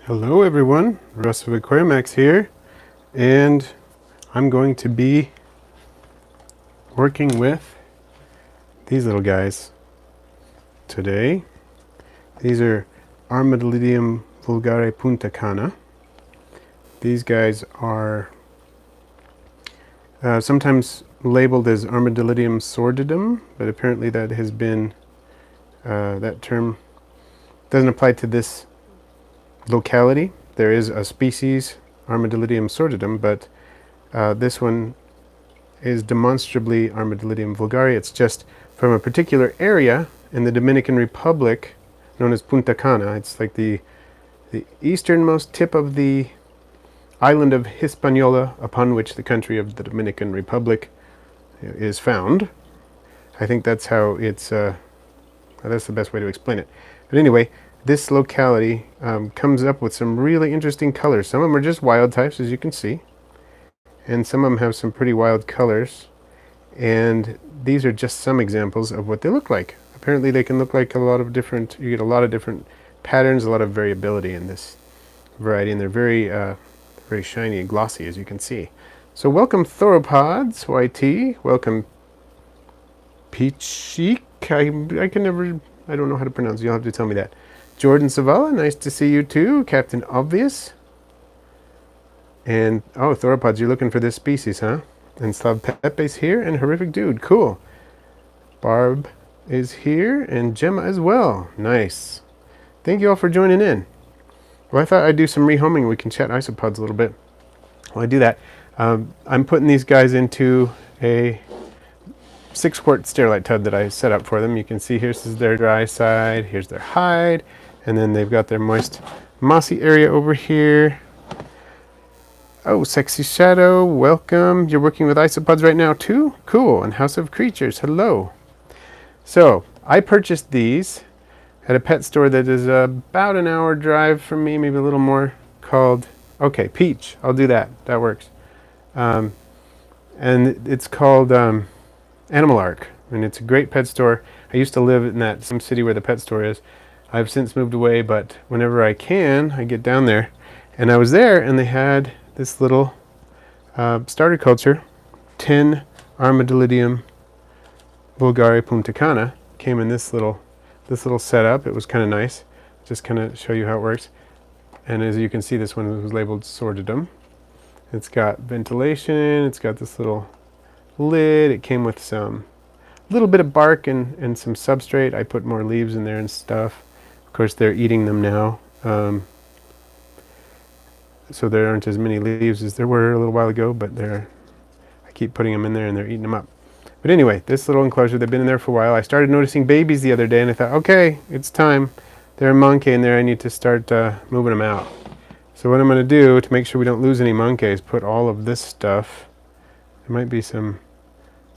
Hello everyone, Russ of Aquariumax here, and I'm going to be working with these little guys today. These are Armadillidium vulgare Punta Cana. These guys are sometimes labeled as Armadillidium sordidum, but apparently that has been, that term doesn't apply to this locality. There is a species, Armadillidium sordidum, but this one is demonstrably Armadillidium vulgare. It's just from a particular area in the Dominican Republic known as Punta Cana. It's like the easternmost tip of the island of Hispaniola, upon which the country of the Dominican Republic is found. I think that's how it's, that's the best way to explain it. But anyway, this locality comes up with some really interesting colors. Some of them are just wild types, as you can see, and some of them have some pretty wild colors, and these are just some examples of what they look like. Apparently they can look like a lot of different, you get a lot of different patterns, a lot of variability in this variety, and they're very very shiny and glossy, as you can see. So welcome Theropods YT, welcome Peachik, I don't know how to pronounce it, you'll have to tell me that. Jordan Savala, nice to see you too. Captain Obvious. And, oh, Theropods, you're looking for this species, huh? And Slav Pepe's here, and Horrific Dude, cool. Barb is here, and Gemma as well. Nice. Thank you all for joining in. Well, I thought I'd do some rehoming. We can chat isopods a little bit. While I do that, I'm putting these guys into a 6-quart sterilite tub that I set up for them. You can see here's their dry side, here's their hide, and then they've got their moist mossy area over here. Oh, Sexy Shadow, welcome. You're working with isopods right now too? Cool. And House of Creatures, hello. So I purchased these at a pet store that is about an hour drive from me, maybe a little more, called, okay, Peach. I'll do that. That works. And it's called Animal Ark, and it's a great pet store. I used to live in that same city where the pet store is. I've since moved away, but whenever I can, I get down there. And I was there, and they had this little starter culture, 10 Armadillidium vulgare Punta Cana. Came in this little setup. It was kind of nice. Just kind of show you how it works. And as you can see, this one was labeled sordidum. It's got ventilation. It's got this little lid. It came with some little bit of bark and some substrate. I put more leaves in there and stuff. Of course, they're eating them now. So there aren't as many leaves as there were a little while ago, but I keep putting them in there and they're eating them up. But anyway, this little enclosure, they've been in there for a while. I started noticing babies the other day, and I thought, okay, it's time. There are monkey in there. I need to start moving them out. So what I'm going to do to make sure we don't lose any monkeys, put all of this stuff. There might be some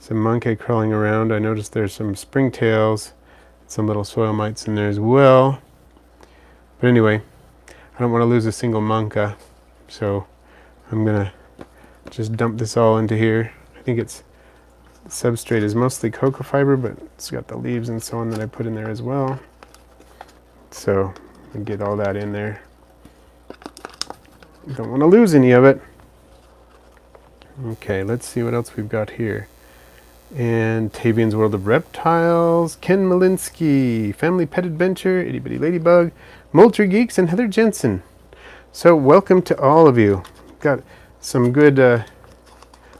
monkey crawling around. I noticed there's some springtails, some little soil mites in there as well. But anyway, I don't want to lose a single monka, so I'm going to just dump this all into here. I think the substrate is mostly cocoa fiber, but it's got the leaves and so on that I put in there as well. So I get all that in there. Don't want to lose any of it. Okay, let's see what else we've got here. And Tavian's World of Reptiles, Ken Malinsky, Family Pet Adventure, Itty Bitty Ladybug, Moultrie Geeks, and Heather Jensen. So welcome to all of you. Got some good, a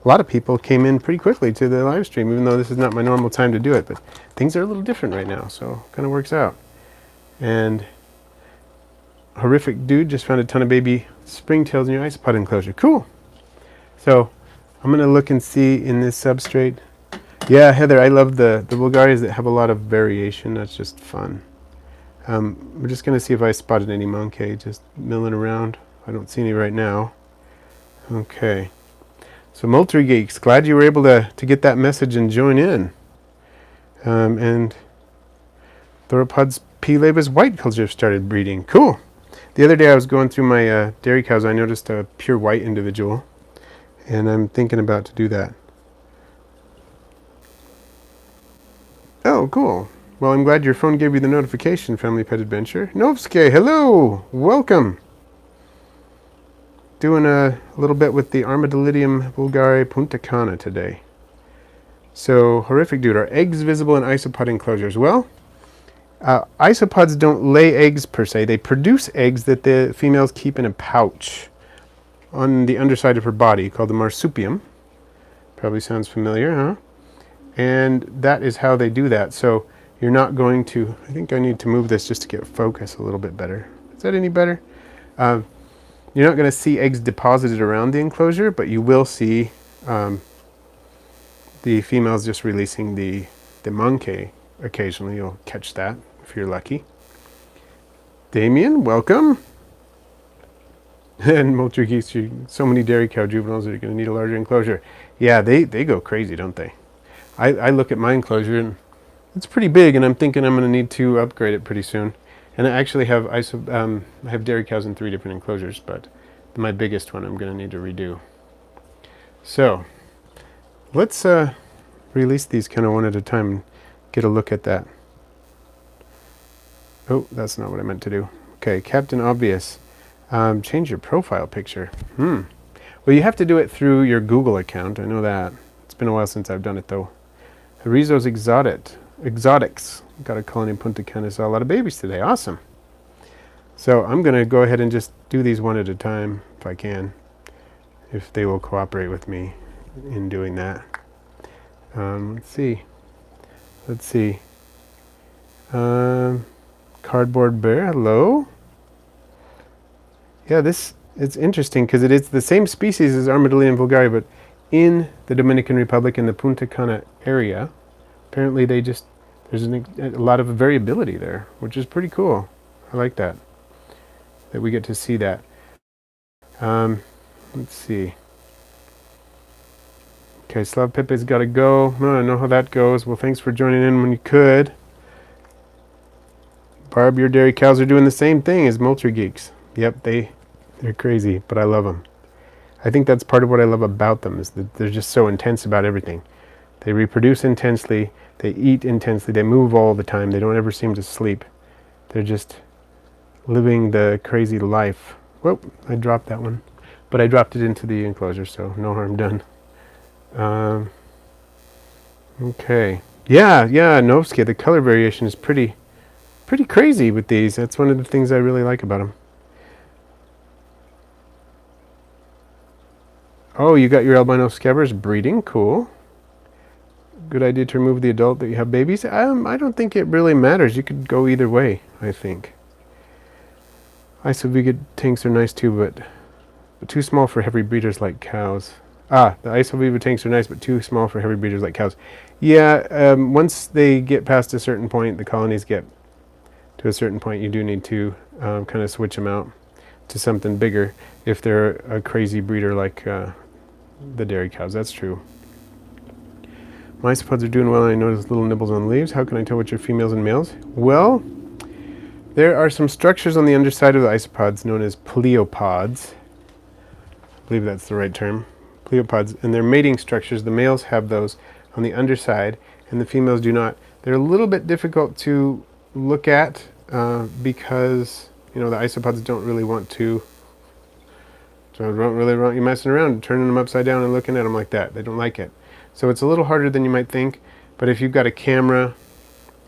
lot of people came in pretty quickly to the live stream, even though this is not my normal time to do it, but things are a little different right now, so kind of works out. And Horrific Dude just found a ton of baby springtails in your isopod enclosure. Cool. So I'm going to look and see in this substrate. Yeah, Heather, I love the vulgares that have a lot of variation. That's just fun. We're just going to see if I spotted any monkey just milling around. I don't see any right now. Okay. So Moultrie Geeks, glad you were able to get that message and join in. And Theropods P. labus white culture started breeding. Cool. The other day I was going through my dairy cows. I noticed a pure white individual, and I'm thinking about to do that. Oh, cool. Well, I'm glad your phone gave you the notification, Family Pet Adventure. Novske, hello! Welcome! doing a little bit with the Armadillidium vulgare Punta Cana today. So, horrific dude, are eggs visible in isopod enclosures? Well, isopods don't lay eggs per se. They produce eggs that the females keep in a pouch on the underside of her body called the marsupium. Probably sounds familiar, huh? And that is how they do that. So you're not going to, I think I need to move this just to get focus a little bit better. Is that any better? You're not going to see eggs deposited around the enclosure, but you will see the females just releasing the monkey. Occasionally you'll catch that if you're lucky. Damien, welcome. And Moultrie geese, so many dairy cow juveniles that are going to need a larger enclosure. Yeah, they go crazy, don't they? I look at my enclosure and it's pretty big, and I'm thinking I'm going to need to upgrade it pretty soon. And I actually have I have dairy cows in 3 different enclosures, but my biggest one I'm going to need to redo. So let's release these kind of one at a time and get a look at that. Oh, that's not what I meant to do. Okay, Captain Obvious. Change your profile picture. Well, you have to do it through your Google account. I know that. It's been a while since I've done it, though. Rizzo's Exotics. Got a colony in Punta Cana. Saw a lot of babies today. Awesome. So I'm going to go ahead and just do these one at a time, if I can. If they will cooperate with me in doing that. Let's see. Cardboard Bear, hello. Yeah, it's interesting because it is the same species as Armadillidium vulgare, but in the Dominican Republic in the Punta Cana area, apparently there's a lot of variability there, which is pretty cool. I like that we get to see that. Let's see. Okay, Slav Pepe's got to go. I don't know how that goes. Well, thanks for joining in when you could. Barb, your dairy cows are doing the same thing as Moultrie geeks. Yep, they're crazy, but I love them. I think that's part of what I love about them, is that they're just so intense about everything. They reproduce intensely, they eat intensely, they move all the time, they don't ever seem to sleep. They're just living the crazy life. Whoop, I dropped that one. But I dropped it into the enclosure, so no harm done. Okay. Yeah, Novsky, the color variation is pretty crazy with these. That's one of the things I really like about them. Oh, you got your albino scabbers breeding. Cool. Good idea to remove the adult that you have babies. I don't think it really matters. You could go either way, I think. Isoviga tanks are nice too, but too small for heavy breeders like cows. The Isoviva tanks are nice, but too small for heavy breeders like cows. Yeah, once they get past a certain point, the colonies get to a certain point, you do need to kind of switch them out to something bigger if they're a crazy breeder like the dairy cows. That's true. My isopods are doing well, and I notice little nibbles on leaves. How can I tell which are females and males? Well, there are some structures on the underside of the isopods known as pleopods. I believe that's the right term. Pleopods, and they're mating structures. The males have those on the underside, and the females do not. They're a little bit difficult to look at because the isopods don't really want you messing around, turning them upside down and looking at them like that. They don't like it. So it's a little harder than you might think, but if you've got a camera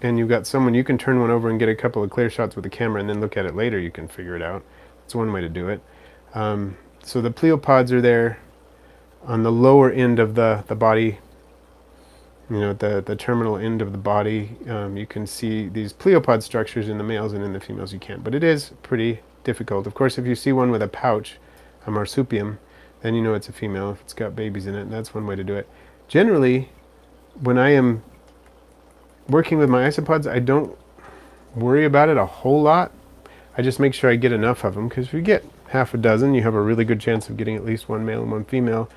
and you've got someone, you can turn one over and get a couple of clear shots with the camera and then look at it later. You can figure it out. It's one way to do it. So the pleopods are there on the lower end of the body, the terminal end of the body. You can see these pleopod structures in the males, and in the females you can't. But it is pretty difficult. Of course, if you see one with a pouch, a marsupium, then you know it's a female if it's got babies in it, and that's one way to do it. Generally, when I am working with my isopods, I don't worry about it a whole lot. I just make sure I get enough of them, because if you get half a dozen, you have a really good chance of getting at least one male and one female.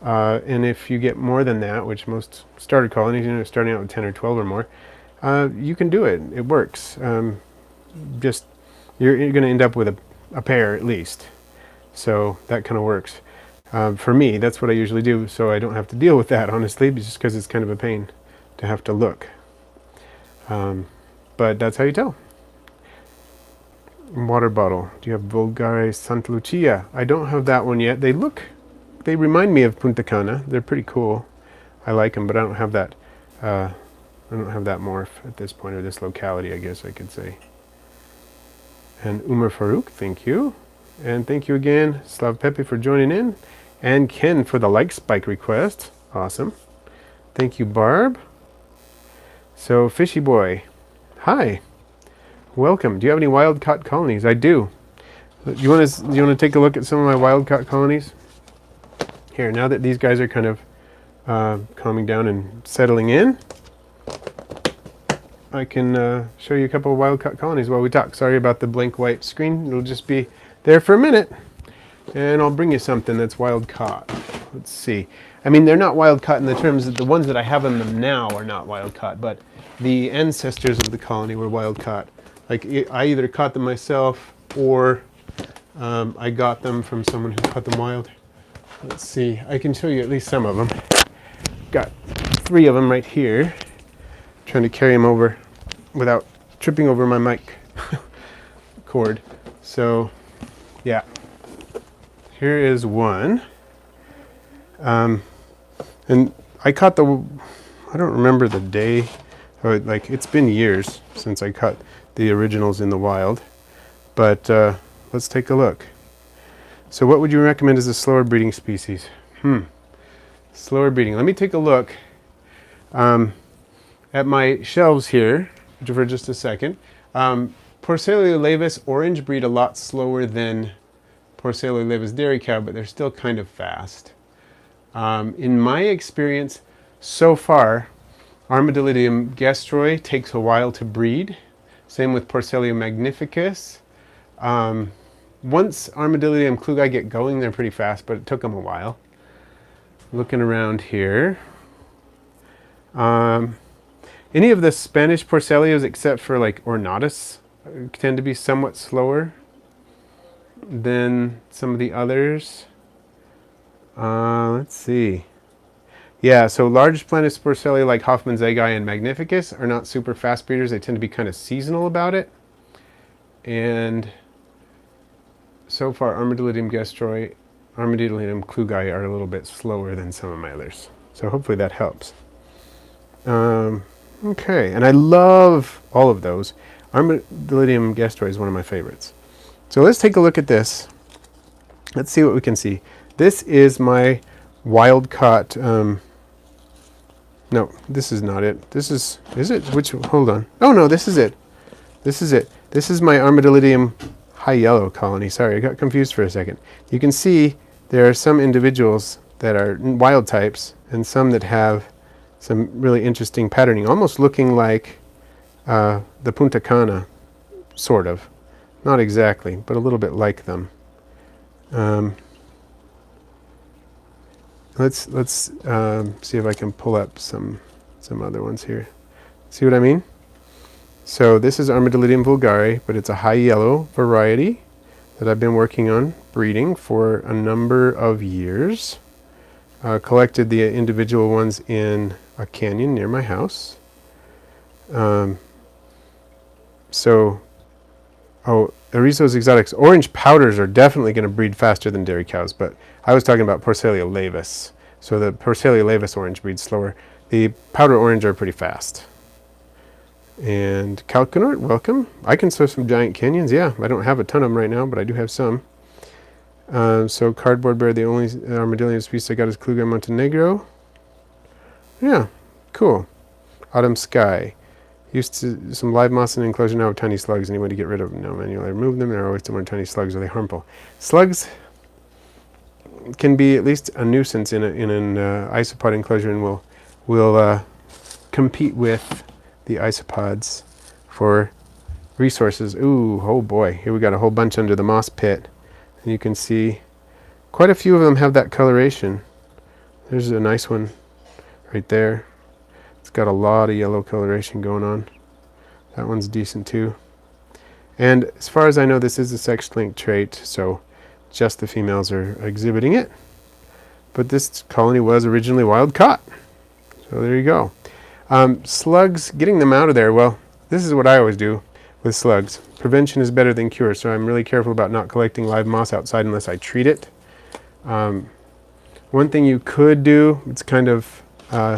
And if you get more than that, which most starter colonies, starting out with 10 or 12 or more, you can do it. It works. You're going to end up with a pair at least. So that kind of works. For me, that's what I usually do, so I don't have to deal with that, honestly, just because it's kind of a pain to have to look. But that's how you tell. Water bottle. Do you have vulgare Santa Lucia? I don't have that one yet. They remind me of Punta Cana. They're pretty cool. I like them, but I don't have that. I don't have that morph at this point, or this locality, I guess I could say. And Umar Farouk, thank you. And thank you again, Slav Pepe, for joining in. And Ken for the like spike request. Awesome. Thank you, Barb. So, Fishy Boy, hi. Welcome. Do you have any wild-caught colonies? I do. You want to take a look at some of my wild-caught colonies? Here, now that these guys are kind of calming down and settling in, I can show you a couple of wild-caught colonies while we talk. Sorry about the blank white screen. It'll just be there for a minute, and I'll bring you something that's wild-caught. Let's see. I mean, they're not wild-caught in the terms that the ones that I have in them now are not wild-caught, but the ancestors of the colony were wild-caught. Like, I either caught them myself or I got them from someone who caught them wild. Let's see. I can show you at least some of them. Got 3 of them right here. Trying to carry them over without tripping over my mic cord. So, yeah. Here is one. And I caught I don't remember the day. Like, it's been years since I caught the originals in the wild, but let's take a look. So what would you recommend as a slower breeding species? Slower breeding. Let me take a look at my shelves here for just a second. Porcelia laevis orange breed a lot slower than Porcelia laevis dairy cow, but they're still kind of fast. In my experience so far, Armadillidium gestroi takes a while to breed. Same with Porcelia magnificus. Once Armadillidium klugi get going, they're pretty fast, but it took them a while. Looking around here. Any of the Spanish Porcelias, except for like Ornatus, tend to be somewhat slower than some of the others. Let's see. Yeah, so large Planus Porcelia like Hoffman's egg eye and Magnificus are not super fast breeders. They tend to be kind of seasonal about it. And so far, Armadillidium gestroi, Armadillidium klugi are a little bit slower than some of my others. So hopefully that helps. Okay, and I love all of those. Armadillidium gestroi is one of my favorites. So let's take a look at this. Let's see what we can see. This is my wild-caught... no, this is not it. This is it? Hold on. Oh no, this is it. This is it. This is my Armadillidium high yellow colony. Sorry, I got confused for a second. You can see there are some individuals that are wild types and some that have some really interesting patterning, almost looking like the Punta Cana, sort of. Not exactly, but a little bit like them. Let's see if I can pull up some other ones here. See what I mean? So this is Armadillidium vulgare, but it's a high yellow variety that I've been working on breeding for a number of years. Collected the individual ones in a canyon near my house. Arizo's exotics. Orange powders are definitely going to breed faster than dairy cows, but I was talking about Porcelia laevis. So the Porcelia laevis orange breeds slower. The powder orange are pretty fast. And Calcanort, welcome. I can sow some giant canyons. Yeah, I don't have a ton of them right now, but I do have some. So cardboard bear, the only Armadillidium species I got is Klugi Montenegro. Yeah, cool. Autumn sky. Used to some live moss in an enclosure now with tiny slugs. Any way to get rid of them? No, manually remove them. They're always still more tiny slugs. Are they harmful? Slugs can be at least a nuisance in an isopod enclosure, and will compete with the isopods for resources. Ooh, oh boy! Here we got a whole bunch under the moss pit, and you can see quite a few of them have that coloration. There's a nice one right there. It's got a lot of yellow coloration going on. That one's decent too. And as far as I know, this is a sex-linked trait, so just the females are exhibiting it. But this colony was originally wild-caught. So there you go. Slugs, getting them out of there, well, this is what I always do with slugs. prevention is better than cure, so I'm really careful about not collecting live moss outside unless I treat it. One thing you could do, it's kind of, I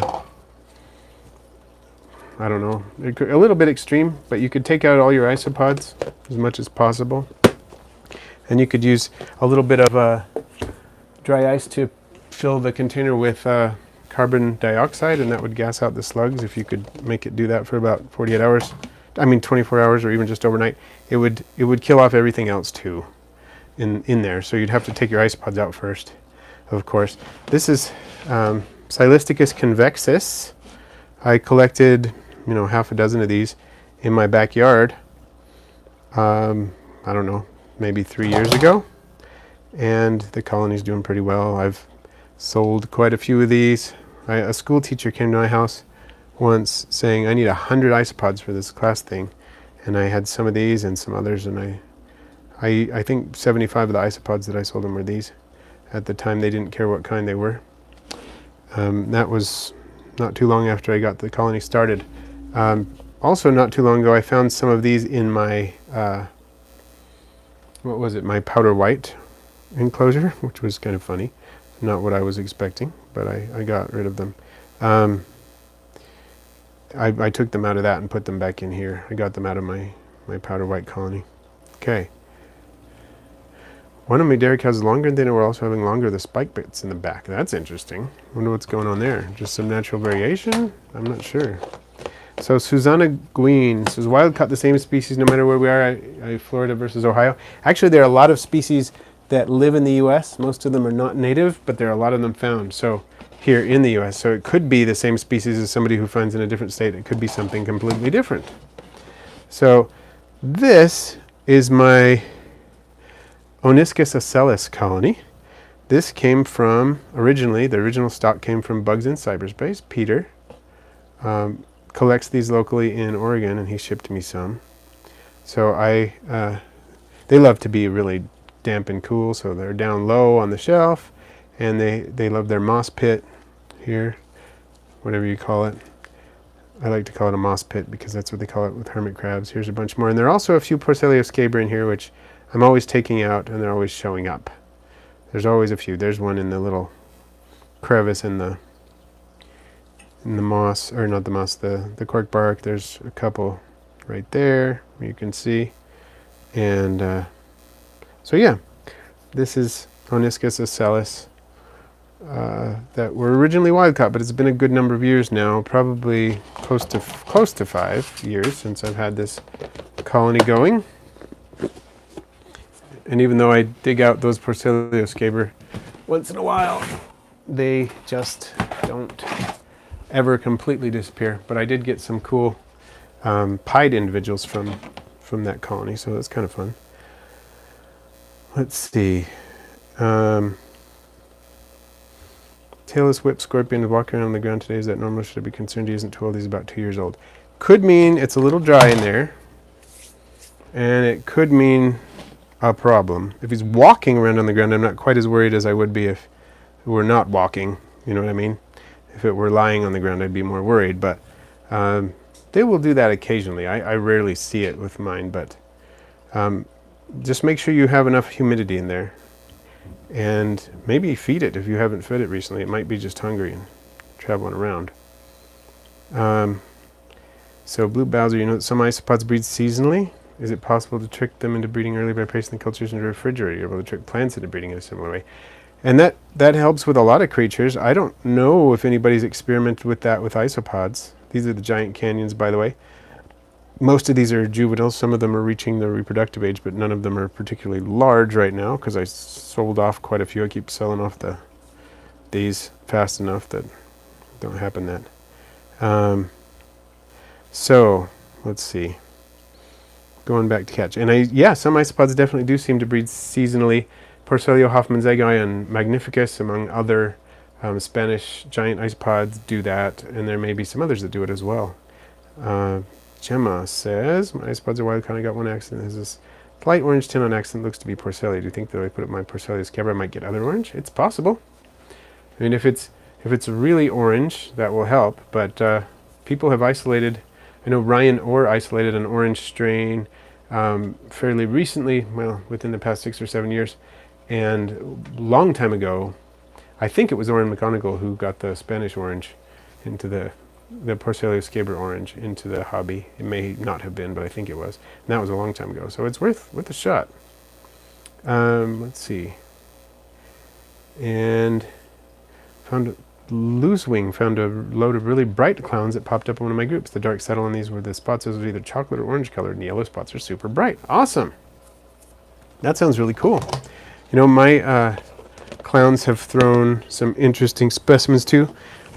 don't know, a little bit extreme, but you could take out all your isopods as much as possible. And you could use a little bit of dry ice to fill the container with carbon dioxide, and that would gas out the slugs. If you could make it do that for about 48 hours, I mean 24 hours or even just overnight, it would kill off everything else too in there. So you'd have to take your isopods out first, of course. This is Silisticus convexus. I collected, half a dozen of these in my backyard. I don't know, maybe 3 years ago, and the colony's doing pretty well. I've sold quite a few of these. A school teacher came to my house once saying, I need 100 isopods for this class thing, and I had some of these and some others, and I think 75 of the isopods that I sold him were these. At the time, they didn't care what kind they were. That was not too long after I got the colony started. Also, not too long ago, I found some of these in my, my powder white enclosure, which was kind of funny. Not what I was expecting, but I got rid of them. I took them out of that and put them back in here. I got them out of my powder white colony. Okay. One of my dairy cows is longer than they were also having longer the spike bits in the back. That's interesting. Wonder what's going on there. Just some natural variation? I'm not sure. So Susanna Gween says, wild caught the same species no matter where we are, Florida versus Ohio. Actually, there are a lot of species that live in the U.S. Most of them are not native, but there are a lot of them found. So here in the U.S. So it could be the same species as somebody who finds in a different state. It could be something completely different. So this is my Oniscus ocellus colony. This came from, the original stock came from Bugs in Cyberspace. Peter collects these locally in Oregon, and he shipped me some. So they love to be really damp and cool, so they're down low on the shelf, and they love their moss pit here, whatever you call it. I like to call it a moss pit because that's what they call it with hermit crabs. Here's a bunch more, and there are also a few Porcellio scabra in here, which I'm always taking out, and they're always showing up. There's always a few. There's one in the little crevice in the moss, or not the moss, the cork bark. There's a couple right there you can see, and so yeah, this is Oniscus ocellus that were originally wild caught, but it's been a good number of years now, probably close to 5 years since I've had this colony going. And even though I dig out those Porcellio scabra once in a while, they just don't ever completely disappear. But I did get some cool pied individuals from that colony, so that's kind of fun. Let's see. Tailless whip scorpion walking around on the ground today. Is that normal? Should I be concerned he isn't too old? He's about 2 years old. Could mean it's a little dry in there, and it could mean a problem. If he's walking around on the ground, I'm not quite as worried as I would be if it were not walking. You know what I mean? If it were lying on the ground, I'd be more worried. But they will do that occasionally. I rarely see it with mine, but just make sure you have enough humidity in there. And maybe feed it if you haven't fed it recently. It might be just hungry and traveling around. So Blue Bowser, you know that some isopods breed seasonally. Is it possible to trick them into breeding early by placing the cultures into a refrigerator? You're able to trick plants into breeding in a similar way. And that helps with a lot of creatures. I don't know if anybody's experimented with that with isopods. These are the giant canyons, by the way. Most of these are juveniles. Some of them are reaching the reproductive age, but none of them are particularly large right now because I sold off quite a few. I keep selling off these fast enough that don't happen that. So let's see. Going back to catch. And some isopods definitely do seem to breed seasonally. Porcellio hoffmannseggi and magnificus, among other Spanish giant isopods, do that, and there may be some others that do it as well. Gemma says, my isopods are wild caught. I got one accident. There's this light orange tin on accident. Looks to be Porcellio. Do you think that if I put up my Porcellio scabra, I might get other orange? It's possible. I mean, if it's really orange, that will help. But people have isolated. I know Ryan Orr isolated an orange strain fairly recently, well, within the past 6 or 7 years, and a long time ago, I think it was Oren McGonigal who got the Spanish orange into the Porcelaeus Gaber orange into the hobby. It may not have been, but I think it was. And that was a long time ago, so it's worth a shot. Let's see. And found Loosewing found a load of really bright clowns that popped up in one of my groups. The dark settle on these were the spots was either chocolate or orange colored, and the yellow spots are super bright. Awesome. That sounds really cool. You know, my clowns have thrown some interesting specimens too.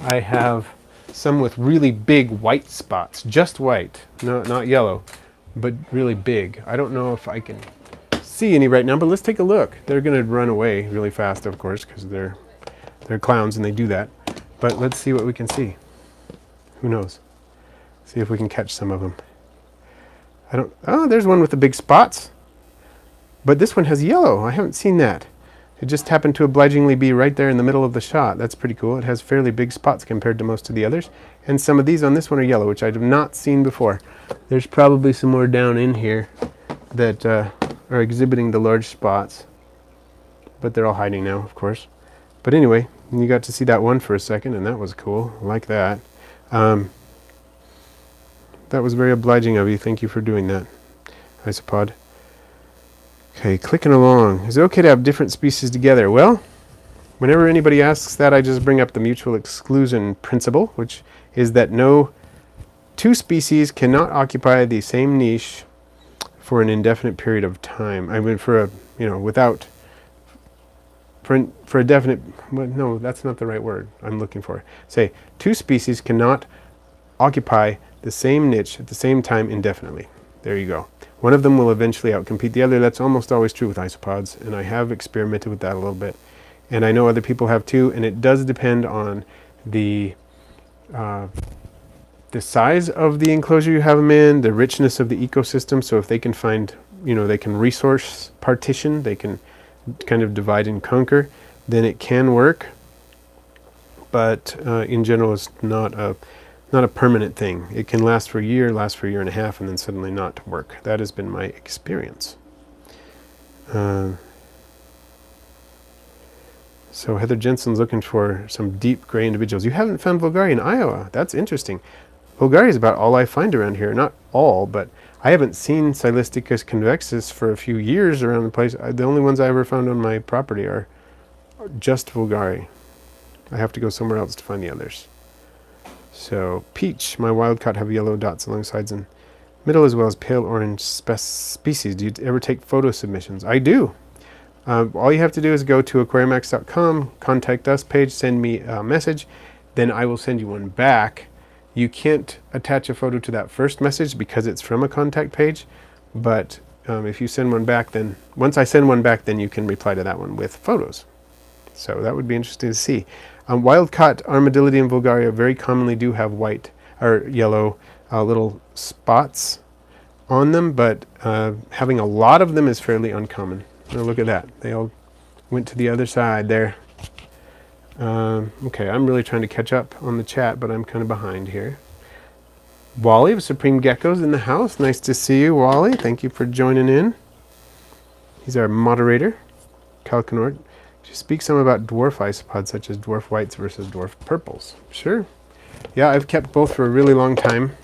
I have some with really big white spots, just white, no, not yellow, but really big. I don't know if I can see any right now, but let's take a look. They're going to run away really fast, of course, because they're clowns and they do that. But let's see what we can see. Who knows? See if we can catch some of them. Oh, there's one with the big spots. But this one has yellow. I haven't seen that. It just happened to obligingly be right there in the middle of the shot. That's pretty cool. It has fairly big spots compared to most of the others. And some of these on this one are yellow, which I have not seen before. There's probably some more down in here that are exhibiting the large spots. But they're all hiding now, of course. But anyway, you got to see that one for a second, and that was cool. I like that. That was very obliging of you. Thank you for doing that, Isopod. Okay, clicking along. Is it okay to have different species together? Well, whenever anybody asks that, I just bring up the mutual exclusion principle, which is that no two species cannot occupy the same niche for an indefinite period of time. I mean, for a definite, well, no, that's not the right word I'm looking for. Say, two species cannot occupy the same niche at the same time indefinitely. There you go. One of them will eventually outcompete the other. That's almost always true with isopods, and I have experimented with that a little bit. And I know other people have too, and it does depend on the size of the enclosure you have them in, the richness of the ecosystem. So if they can find, they can resource partition, they can kind of divide and conquer, then it can work. But in general, it's not a permanent thing. It can last for a year and a half, and then suddenly not work. That has been my experience. So Heather Jensen's looking for some deep gray individuals. You haven't found vulgare in Iowa. That's interesting. Vulgare is about all I find around here. Not all, but I haven't seen Silisticus convexus for a few years around the place. The only ones I ever found on my property are just vulgare. I have to go somewhere else to find the others. So peach, my wild-caught have yellow dots along sides and middle as well as pale orange species. Do you ever take photo submissions? I do. All you have to do is go to aquariumax.com, contact us page, send me a message, then I will send you one back. You can't attach a photo to that first message because it's from a contact page, but if you send one back, then once I send one back, then you can reply to that one with photos. So that would be interesting to see. Wild-caught Armadillidium vulgaria very commonly do have white or yellow little spots on them, but having a lot of them is fairly uncommon. Oh, look at that. They all went to the other side there. Okay, I'm really trying to catch up on the chat, but I'm kind of behind here. Wally of Supreme Geckos in the house. Nice to see you, Wally. Thank you for joining in. He's our moderator. Calcanort. Could you speak some about dwarf isopods, such as dwarf whites versus dwarf purples? Sure. Yeah, I've kept both for a really long time,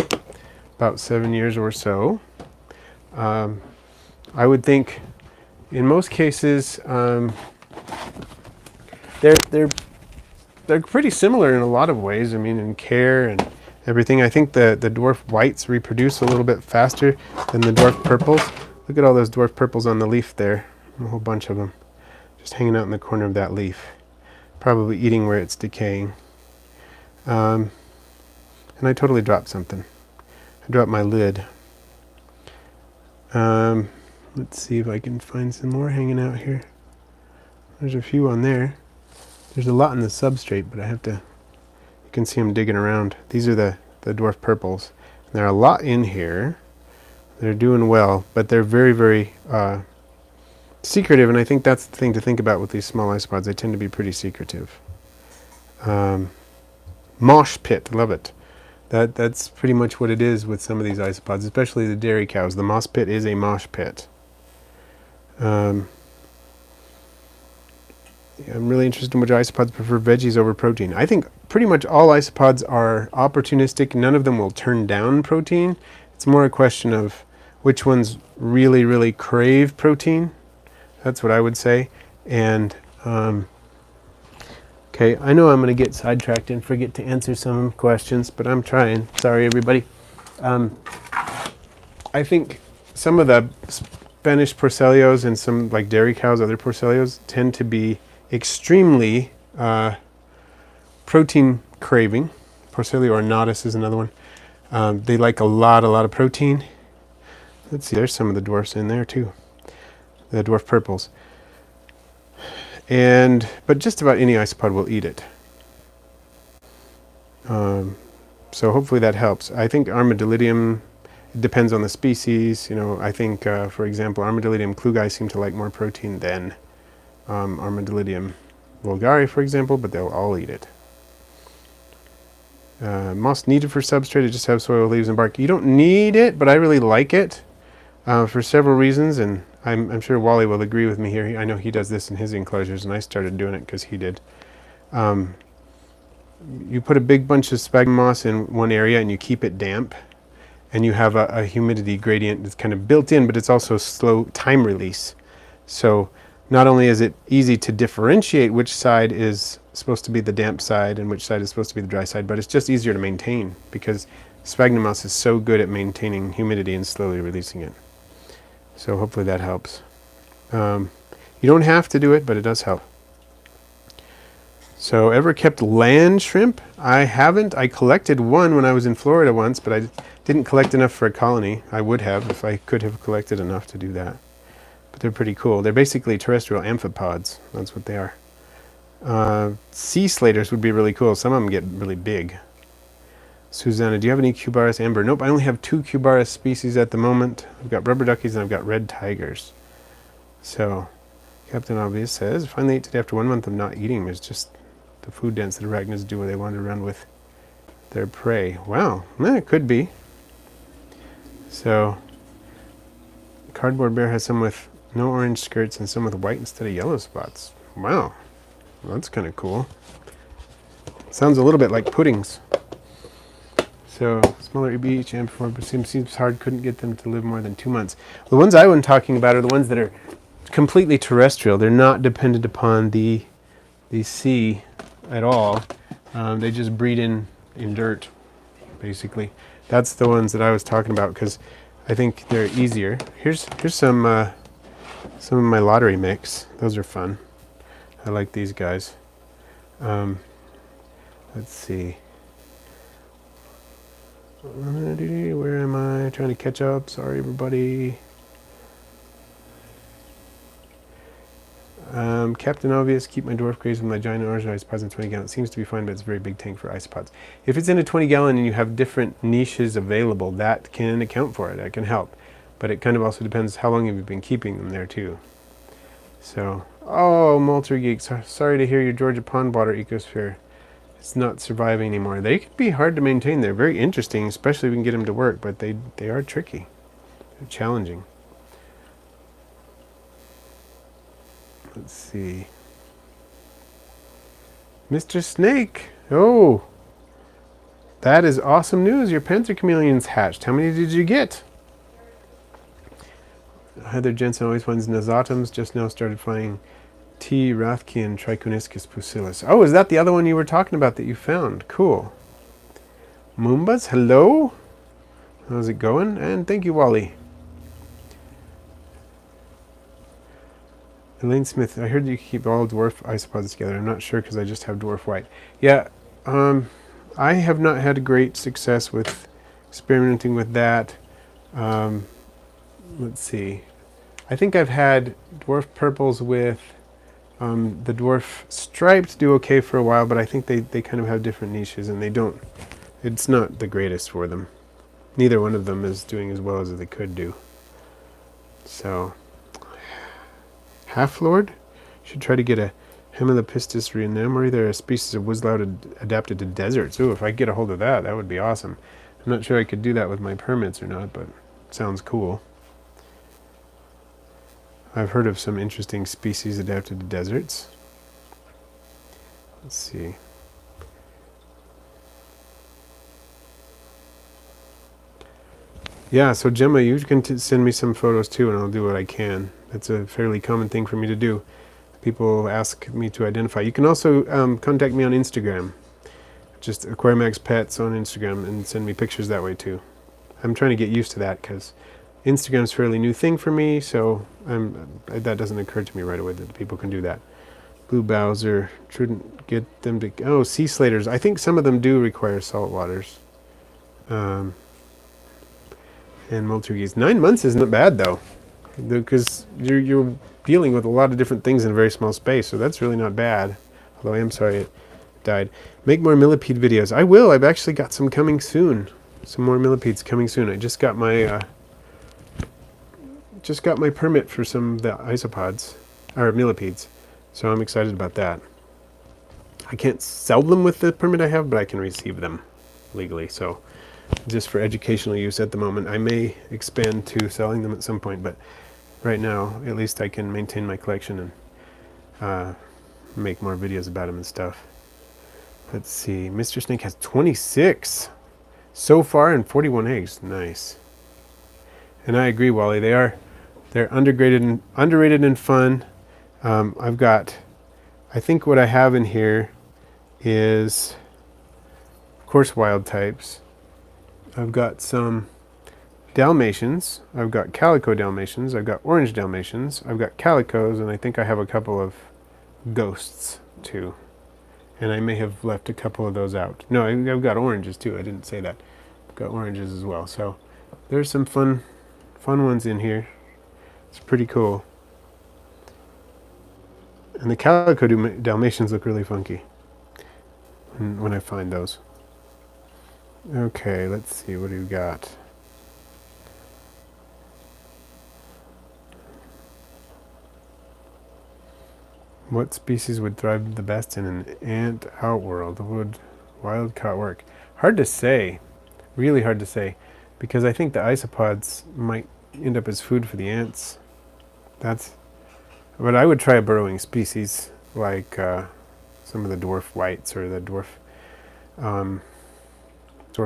about 7 years or so. I would think, in most cases, they're pretty similar in a lot of ways. I mean, in care and everything. I think the dwarf whites reproduce a little bit faster than the dwarf purples. Look at all those dwarf purples on the leaf there. A whole bunch of them. Just hanging out in the corner of that leaf. Probably eating where it's decaying. And I totally dropped something. I dropped my lid. Let's see if I can find some more hanging out here. There's a few on there. There's a lot in the substrate, but you can see them digging around. These are the dwarf purples. And there are a lot in here. They're doing well, but they're very, very secretive, and I think that's the thing to think about with these small isopods. They tend to be pretty secretive. Mosh pit, love it. That's pretty much what it is with some of these isopods, especially the dairy cows. The moss pit is a mosh pit. I'm really interested in which isopods prefer veggies over protein. I think pretty much all isopods are opportunistic. None of them will turn down protein. It's more a question of which ones really, really crave protein. That's what I would say. And okay, I know I'm going to get sidetracked and forget to answer some questions, but I'm trying. Sorry, everybody. I think some of the Spanish porcelios and some like dairy cows, other porcelios, tend to be extremely protein craving. Porcelio ornatus is another one. They like a lot of protein. Let's see, there's some of the dwarfs in there too. The dwarf purples. But just about any isopod will eat it. So hopefully that helps. I think Armadillidium, it depends on the species. I think, for example, Armadillidium klugi seem to like more protein than Armadillidium vulgare, for example, but they'll all eat it. Moss needed for substrate to just have soil, leaves, and bark. You don't need it, but I really like it for several reasons, and I'm sure Wally will agree with me here. I know he does this in his enclosures, and I started doing it because he did. You put a big bunch of sphagnum moss in one area and you keep it damp, and you have a humidity gradient that's kind of built in, but it's also slow time release. So not only is it easy to differentiate which side is supposed to be the damp side and which side is supposed to be the dry side, but it's just easier to maintain because sphagnum moss is so good at maintaining humidity and slowly releasing it. So hopefully that helps. You don't have to do it, but it does help. So ever kept land shrimp? I haven't. I collected one when I was in Florida once, but I didn't collect enough for a colony. I would have if I could have collected enough to do that. But they're pretty cool. They're basically terrestrial amphipods. That's what they are. Sea slaters would be really cool. Some of them get really big. Susanna, do you have any Cubaris amber? Nope, I only have 2 Cubaris species at the moment. I've got rubber duckies and I've got red tigers. So, Captain Obvious says, finally ate today after 1 month of not eating. It's just the food dance that arachnids do where they wander around with their prey. Wow, it could be. So, Cardboard Bear has some with no orange skirts and some with white instead of yellow spots. Wow, well, that's kind of cool. Sounds a little bit like puddings. So, smaller beach and before seems hard, couldn't get them to live more than 2 months. The ones I was talking about are the ones that are completely terrestrial. They're not dependent upon the sea at all. They just breed in dirt, basically. That's the ones that I was talking about because I think they're easier. Here's some of my lottery mix. Those are fun. I like these guys. Let's see. Where am I? Trying to catch up. Sorry, everybody. Captain Obvious, keep my dwarf grays with my giant orange isopods in 20 gallon. It seems to be fine, but it's a very big tank for isopods. If it's in a 20 gallon and you have different niches available, that can account for it. That can help. But it kind of also depends how long have you been keeping them there too. So, oh, Molter Geeks, sorry to hear your Georgia pond water ecosphere. It's not surviving anymore. They can be hard to maintain. They're very interesting, especially if we can get them to work, but they are tricky. They're challenging. Let's see. Mr. Snake. Oh, that is awesome news. Your panther chameleons hatched. How many did you get? Heather Jensen always finds nasotums. Just now started finding T. Rathkian Trichoniscus pusillus. Oh, is that the other one you were talking about that you found? Cool. Moombas, hello. How's it going? And thank you, Wally. Elaine Smith, I heard you keep all dwarf isopods together. I'm not sure because I just have dwarf white. Yeah, I have not had great success with experimenting with that. Let's see. I think I've had dwarf purples with the dwarf striped do okay for a while, but I think they kind of have different niches and they don't, it's not the greatest for them. Neither one of them is doing as well as they could do. So, Half-Lord? Should try to get a Hemilipistis rhinomori. They're a species of woodlouse adapted to deserts. Ooh, if I get a hold of that, that would be awesome. I'm not sure I could do that with my permits or not, but it sounds cool. I've heard of some interesting species adapted to deserts. Let's see. Yeah, so Gemma, you can send me some photos too, and I'll do what I can. That's a fairly common thing for me to do. People ask me to identify. You can also contact me on Instagram. Just Aquarimax Pets on Instagram and send me pictures that way too. I'm trying to get used to that because Instagram's a fairly new thing for me, so that doesn't occur to me right away that people can do that. Blue Bowser, shouldn't get them to... Oh, sea slaters. I think some of them do require salt waters. And Molturgees. 9 months isn't bad though, because you're dealing with a lot of different things in a very small space, so that's really not bad. Although I am sorry it died. Make more millipede videos. I will. I've actually got some coming soon. Some more millipedes coming soon. I just got my permit for some of the isopods or millipedes, so I'm excited about that. I can't sell them with the permit I have, but I can receive them legally. So just for educational use at the moment. I may expand to selling them at some point, but right now at least I can maintain my collection and make more videos about them and stuff. Let's see. Mr. Snake has 26 so far and 41 eggs. Nice. And I agree, Wally. They're underrated and fun. I think what I have in here is, of course, wild types. I've got some Dalmatians. I've got Calico Dalmatians. I've got Orange Dalmatians. I've got Calicos, and I think I have a couple of Ghosts too. And I may have left a couple of those out. No, I've got oranges too. I didn't say that. I've got oranges as well. So there's some fun ones in here. It's pretty cool. And the Calico Dalmatians look really funky when I find those. Okay, let's see. What do we got? What species would thrive the best in an ant outworld? Would wild caught work? Hard to say. Really hard to say. Because I think the isopods might end up as food for the ants. But I would try a burrowing species like some of the dwarf whites or the dwarf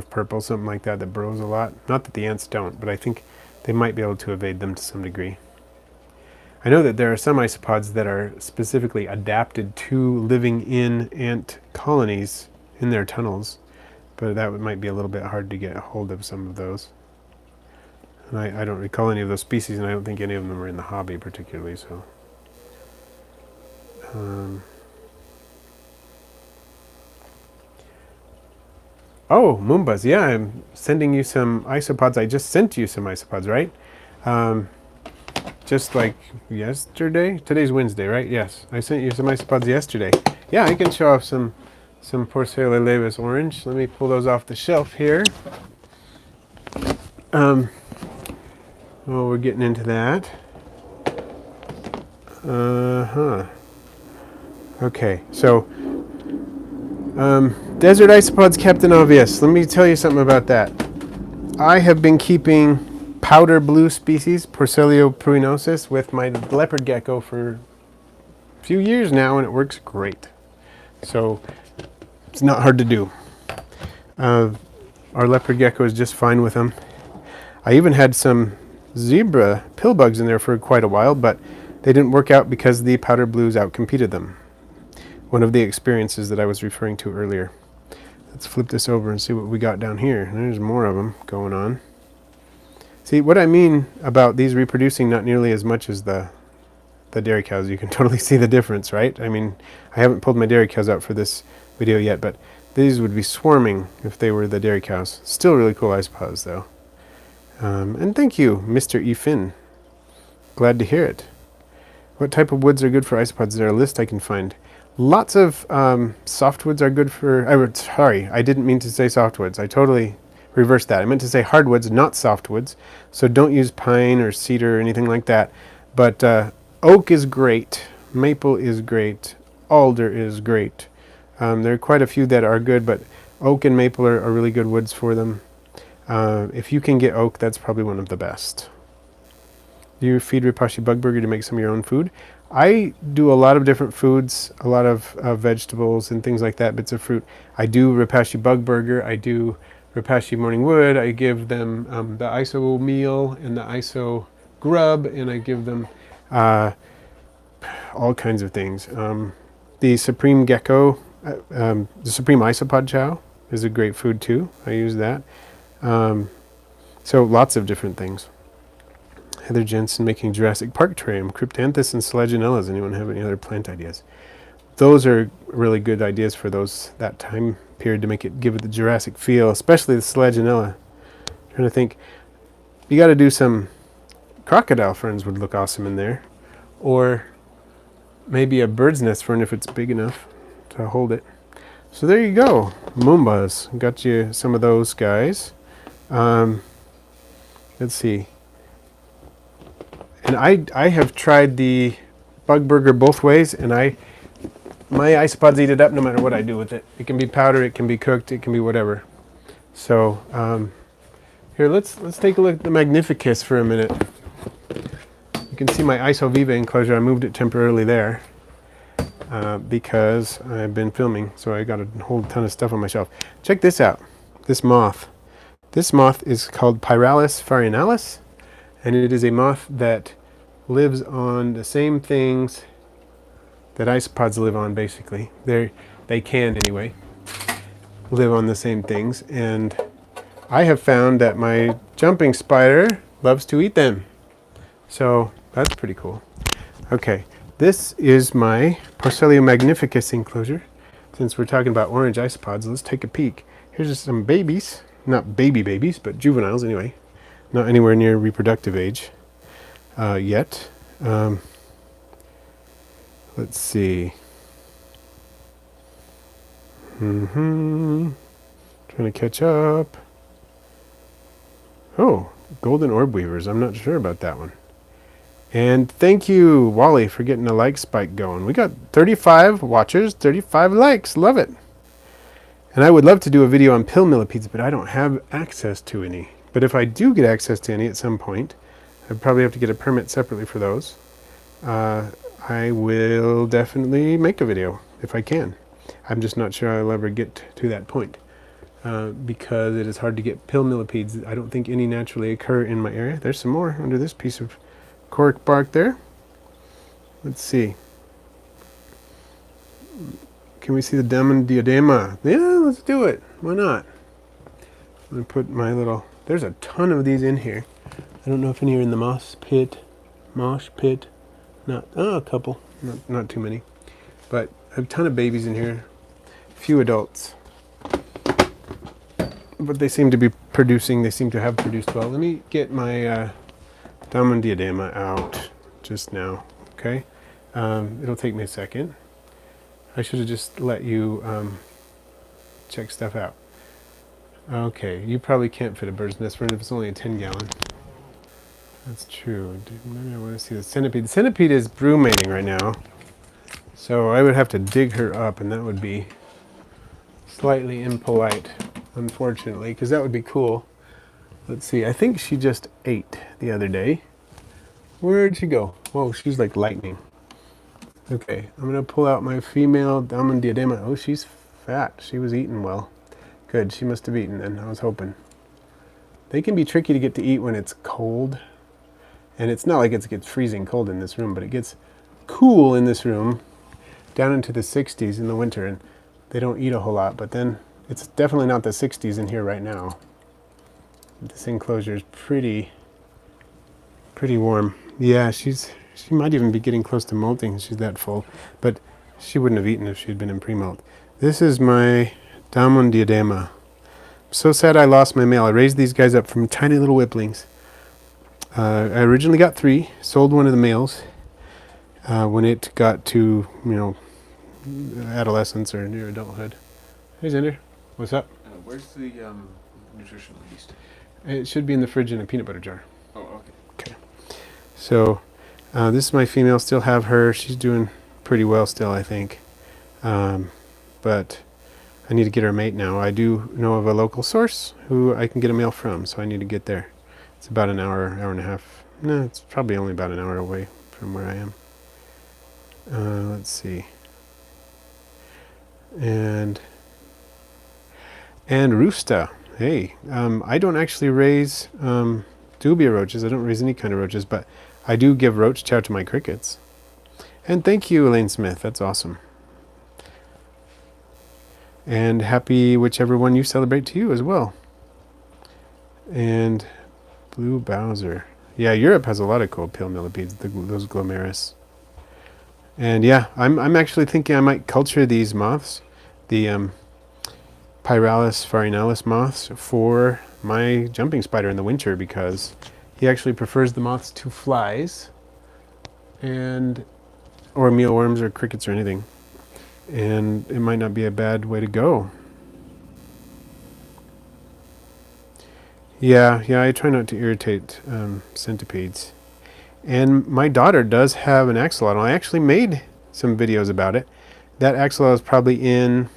purple, something like that burrows a lot. Not that the ants don't, but I think they might be able to evade them to some degree. I know that there are some isopods that are specifically adapted to living in ant colonies in their tunnels, but that might be a little bit hard to get a hold of some of those. And I don't recall any of those species, and I don't think any of them are in the hobby particularly, so... Oh, Moombas, yeah, I'm sending you some isopods. I just sent you some isopods, right? Just like yesterday. Today's Wednesday, right? Yes, I sent you some isopods yesterday. Yeah, I can show off some Porcella laevis orange. Let me pull those off the shelf here. Well, we're getting into that. Okay, so desert isopods, Captain Obvious. Let me tell you something about that. I have been keeping powder blue species, Porcellio pruinosus, with my leopard gecko for a few years now, and it works great. So it's not hard to do. Our leopard gecko is just fine with them. I even had some zebra pillbugs in there for quite a while, but they didn't work out because the powder blues outcompeted them. One of the experiences that I was referring to earlier. Let's flip this over and see what we got down here. There's more of them going on. See, what I mean about these reproducing not nearly as much as the dairy cows, you can totally see the difference, right? I mean, I haven't pulled my dairy cows out for this video yet, but these would be swarming if they were the dairy cows. Still really cool isopods, though. And thank you, Mr. E. Finn. Glad to hear it. What type of woods are good for isopods? Is there a list I can find? Lots of softwoods are good for... sorry, I didn't mean to say softwoods. I totally reversed that. I meant to say hardwoods, not softwoods. So don't use pine or cedar or anything like that. But oak is great. Maple is great. alder is great. There are quite a few that are good, but oak and maple are really good woods for them. If you can get oak, that's probably one of the best. Do you feed Repashy bug burger to make some of your own food? I do a lot of different foods, a lot of vegetables and things like that, bits of fruit. I do Repashy bug burger. I do Repashy morning wood. I give them the ISO meal and the ISO grub, and I give them all kinds of things. The Supreme Gecko, the Supreme Isopod chow is a great food too. I use that. So lots of different things. Heather Jensen making Jurassic Park terrarium, Cryptanthus and Selaginellas. Anyone have any other plant ideas? Those are really good ideas for that time period to give it the Jurassic feel, especially the Selaginella. I'm trying to think. You got to do some crocodile ferns would look awesome in there, or maybe a bird's nest fern if it's big enough to hold it. So there you go, Moombas. Got you some of those guys. Let's see. And I have tried the bug burger both ways, and my isopods eat it up no matter what I do with it. It can be powder, it can be cooked, it can be whatever. So here, let's take a look at the Magnificus for a minute. You can see my Iso Viva enclosure. I moved it temporarily there because I've been filming, so I got a whole ton of stuff on my shelf. Check this out, this moth. This moth is called Pyralis farinalis, and it is a moth that lives on the same things that isopods live on, basically. They can, anyway, live on the same things. And I have found that my jumping spider loves to eat them. So that's pretty cool. Okay, this is my Porcellio magnificus enclosure. Since we're talking about orange isopods, let's take a peek. Here's just some babies. Not babies, but juveniles anyway. Not anywhere near reproductive age yet. Let's see. Trying to catch up. Oh, golden orb weavers. I'm not sure about that one. And thank you, Wally, for getting a like spike going. We got 35 watchers, 35 likes. Love it. And I would love to do a video on pill millipedes, but I don't have access to any. But if I do get access to any at some point, I'd probably have to get a permit separately for those. I will definitely make a video if I can. I'm just not sure I'll ever get to that point because it is hard to get pill millipedes. I don't think any naturally occur in my area. There's some more under this piece of cork bark there. Let's see. Can we see the diamond diadema? Yeah, let's do it. Why not? I'm going to put my little... There's a ton of these in here. I don't know if any are in the mosh pit. Not a couple. Not too many. But a ton of babies in here. Few adults. But they seem to be producing. They seem to have produced well. Let me get my diamond diadema out just now. Okay? It'll take me a second. I should have just let you check stuff out. Okay, you probably can't fit a bird's nest fern if it's only a 10-gallon. That's true. Maybe I want to see the centipede. The centipede is brood-mating right now, so I would have to dig her up, and that would be slightly impolite, unfortunately, because that would be cool. Let's see. I think she just ate the other day. Where'd she go? Whoa, she's like lightning. Okay, I'm going to pull out my female diamond diadema. Oh, she's fat. She was eating well. Good, she must have eaten then, I was hoping. They can be tricky to get to eat when it's cold. And it's not like it gets freezing cold in this room, but it gets cool in this room down into the 60s in the winter, and they don't eat a whole lot, but then it's definitely not the 60s in here right now. This enclosure is pretty warm. Yeah, she might even be getting close to molting. She's that full, but she wouldn't have eaten if she'd been in pre-molt. This is my diamond diadema. I'm so sad I lost my male. I raised these guys up from tiny little whipplings. I originally got 3, sold one of the males when it got to, adolescence or near adulthood. Hey, Xander, what's up? Where's the nutritional yeast? It should be in the fridge in a peanut butter jar. Oh, okay. Okay. So this is my female. Still have her. She's doing pretty well still, I think. But I need to get her mate now. I do know of a local source who I can get a male from, so I need to get there. It's about an hour, hour and a half. No, it's probably only about an hour away from where I am. Let's see. And Roosta. Hey, I don't actually raise dubia roaches. I don't raise any kind of roaches, but I do give roach chow to my crickets. And thank you, Elaine Smith. That's awesome. And happy whichever one you celebrate to you as well. And Blue Bowser. Yeah, Europe has a lot of cold pale millipedes, those glomeris. And yeah, I'm actually thinking I might culture these moths, the Pyralis farinalis moths, for my jumping spider in the winter, because he actually prefers the moths to flies, and or mealworms or crickets or anything. And it might not be a bad way to go. Yeah, I try not to irritate centipedes. And my daughter does have an axolotl. I actually made some videos about it. That axolotl is probably in,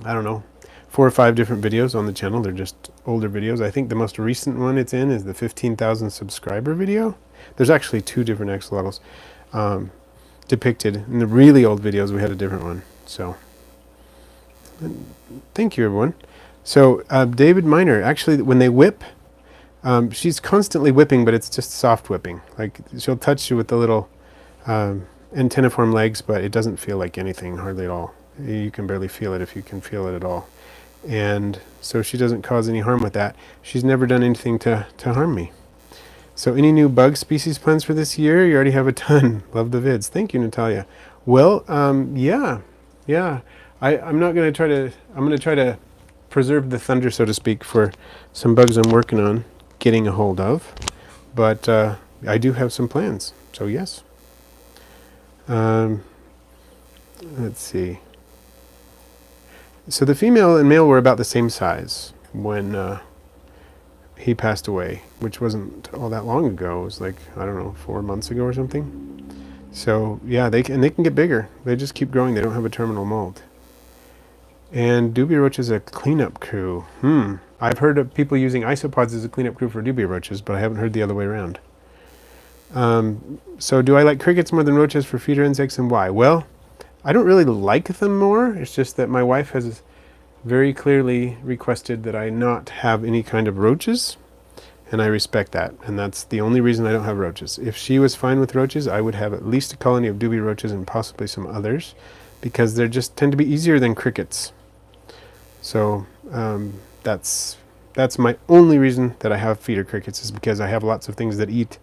I don't know, 4 or 5 different videos on the channel. They're just older videos. I think the most recent one it's in is the 15,000 subscriber video. There's actually 2 different axolotls depicted. In the really old videos, we had a different one. So, thank you, everyone. So, David Miner, actually, when they whip, she's constantly whipping, but it's just soft whipping. Like, she'll touch you with the little antenniform legs, but it doesn't feel like anything, hardly at all. You can barely feel it, if you can feel it at all. And so she doesn't cause any harm with that. She's never done anything to harm me. So any new bug species plans for this year? You already have a ton. Love the vids. Thank you, Natalia. Well, yeah. I'm not going to try to, I'm going to try to preserve the thunder, so to speak, for some bugs I'm working on getting a hold of. But I do have some plans. So yes. Let's see. So the female and male were about the same size when he passed away, which wasn't all that long ago. It was like, I don't know, 4 months ago or something. So yeah, they can get bigger. They just keep growing. They don't have a terminal mold. And dubia roach is a cleanup crew. I've heard of people using isopods as a cleanup crew for dubia roaches, but I haven't heard the other way around. So do I like crickets more than roaches for feeder insects, and why? Well, I don't really like them more. It's just that my wife has very clearly requested that I not have any kind of roaches, and I respect that. And that's the only reason I don't have roaches. If she was fine with roaches, I would have at least a colony of dubia roaches and possibly some others, because they just tend to be easier than crickets. So that's my only reason that I have feeder crickets, is because I have lots of things that eat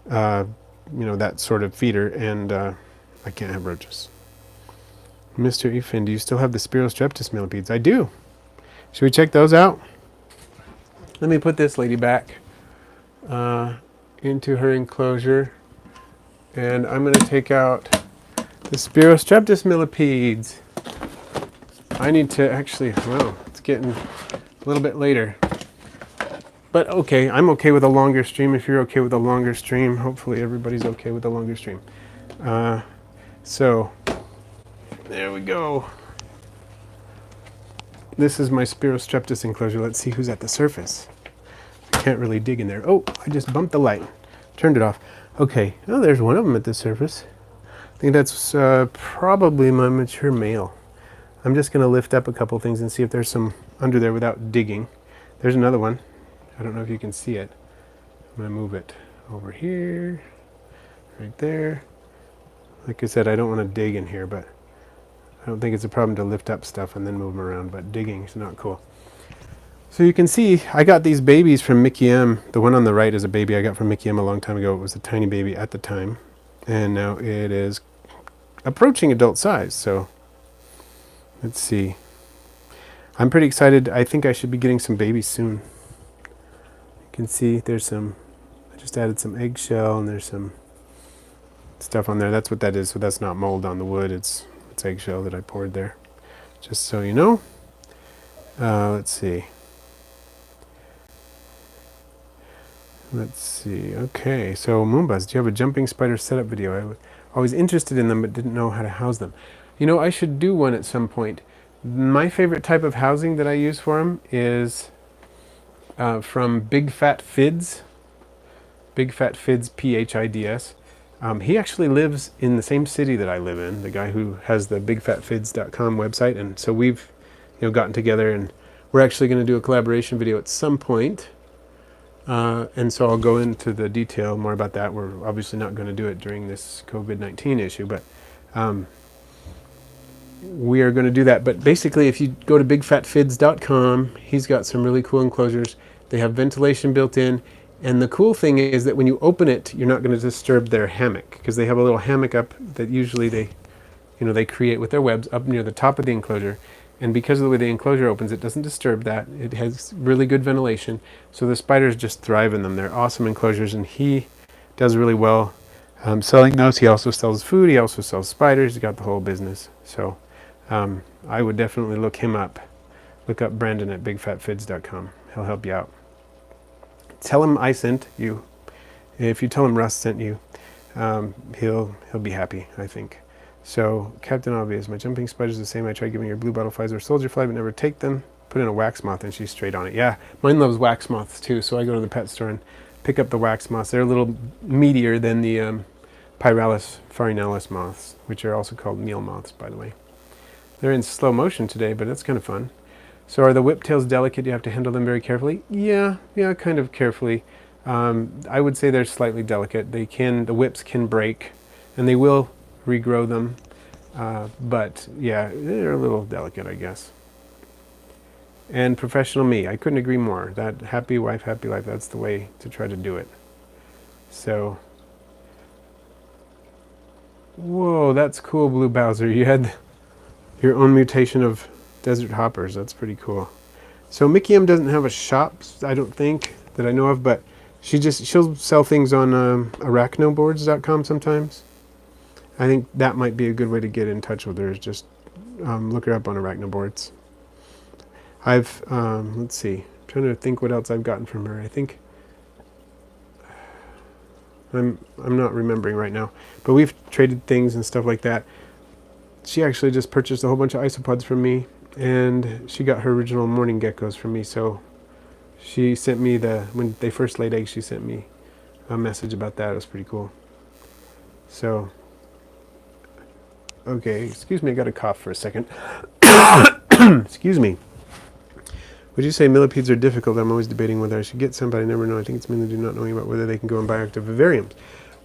that sort of feeder, and I can't have roaches. Mr. Efin, do you still have the Spirostreptus millipedes? I do. Should we check those out? Let me put this lady back into her enclosure, and I'm going to take out the Spirostreptus millipedes. I need to actually, well, it's getting a little bit later. But okay, I'm okay with a longer stream. If you're okay with a longer stream, hopefully everybody's okay with a longer stream. So, there we go. This is my Spirostreptus enclosure. Let's see who's at the surface. I can't really dig in there. Oh, I just bumped the light. Turned it off. Okay, oh, there's one of them at the surface. I think that's probably my mature male. I'm just going to lift up a couple things and see if there's some under there without digging. There's another one. I don't know if you can see it. I'm going to move it over here, right there. Like I said, I don't want to dig in here, but I don't think it's a problem to lift up stuff and then move them around, but digging is not cool. So you can see I got these babies from Mickey M. The one on the right is a baby I got from Mickey M a long time ago. It was a tiny baby at the time, and now it is approaching adult size. So let's see. I'm pretty excited. I think I should be getting some babies soon. You can see there's some, I just added some eggshell, and there's some stuff on there. That's what that is. So that's not mold on the wood. It's eggshell that I poured there. Just so you know. Let's see. Okay, so Moombas, do you have a jumping spider setup video? I was always interested in them, but didn't know how to house them. You know, I should do one at some point. My favorite type of housing that I use for them is from Big Fat Fids. Big Fat Fids, PHIDS. He actually lives in the same city that I live in, the guy who has the bigfatfids.com website. And so we've gotten together, and we're actually going to do a collaboration video at some point. And so I'll go into the detail more about that. We're obviously not going to do it during this COVID-19 issue, but we are going to do that. But basically, if you go to bigfatfids.com, he's got some really cool enclosures. They have ventilation built in. And the cool thing is that when you open it, you're not going to disturb their hammock, because they have a little hammock up that usually they create with their webs up near the top of the enclosure. And because of the way the enclosure opens, it doesn't disturb that. It has really good ventilation. So the spiders just thrive in them. They're awesome enclosures, and he does really well selling those. He also sells food. He also sells spiders. He's got the whole business. So I would definitely look him up. Look up Brandon at bigfatfids.com. He'll help you out. Tell him I sent you. If you tell him Russ sent you, he'll be happy, I think. So, Captain Obvious, my jumping spider's the same. I tried giving her blue butterflies or soldier fly, but never take them. Put in a wax moth and she's straight on it. Yeah, mine loves wax moths too, so I go to the pet store and pick up the wax moths. They're a little meatier than the Pyralis farinalis moths, which are also called meal moths, by the way. They're in slow motion today, but that's kind of fun. So are the whiptails delicate? You have to handle them very carefully? Yeah, kind of carefully. I would say they're slightly delicate. The whips can break, and they will regrow them. But yeah, they're a little delicate, I guess. And professional me, I couldn't agree more. That happy wife, happy life, that's the way to try to do it. So, whoa, that's cool, Blue Bowser. You had your own mutation of desert hoppers. That's pretty cool. So Mickey M doesn't have a shop, I don't think, that I know of, but she'll sell things on arachnoboards.com sometimes. I think that might be a good way to get in touch with her, is just look her up on arachnoboards. I've let's see, I'm trying to think what else I've gotten from her. I think I'm not remembering right now, but we've traded things and stuff like that. She actually just purchased a whole bunch of isopods from me, and she got her original morning geckos from me. So she sent me when they first laid eggs, she sent me a message about that. It was pretty cool. So, okay, excuse me, I got a cough for a second. Excuse me. Would you say millipedes are difficult? I'm always debating whether I should get some, but I never know. I think it's mainly due to not knowing about whether they can go in bioactive vivariums.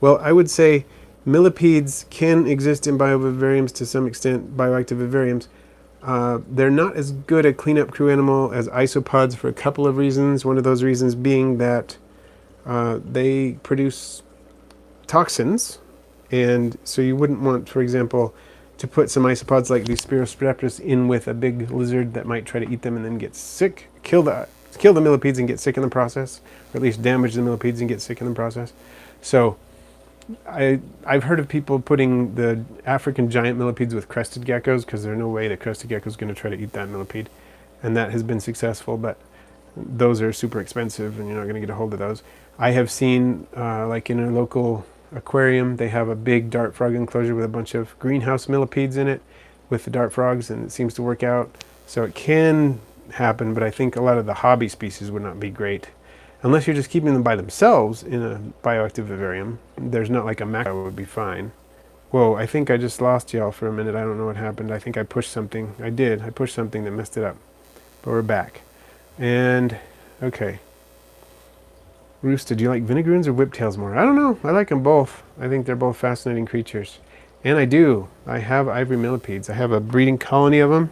Well, I would say millipedes can exist in biovivariums to some extent, bioactive vivariums. They're not as good a cleanup crew animal as isopods for a couple of reasons. One of those reasons being that they produce toxins, and so you wouldn't want, for example, to put some isopods like these Spirostreptus in with a big lizard that might try to eat them and then get sick, kill the millipedes and get sick in the process, or at least damage the millipedes and get sick in the process. So I've heard of people putting the African giant millipedes with crested geckos, because there's no way the crested gecko is going to try to eat that millipede, and that has been successful, but those are super expensive and you're not going to get a hold of those. I have seen, like in a local aquarium, they have a big dart frog enclosure with a bunch of greenhouse millipedes in it with the dart frogs, and it seems to work out. So it can happen, but I think a lot of the hobby species would not be great. Unless you're just keeping them by themselves in a bioactive vivarium. There's not like a macro would be fine. Whoa, I think I just lost y'all for a minute. I don't know what happened. I think I pushed something. I did. I pushed something that messed it up. But we're back. And, okay. Rooster, do you like vinegaroons or whiptails more? I don't know. I like them both. I think they're both fascinating creatures. And I do. I have ivory millipedes. I have a breeding colony of them.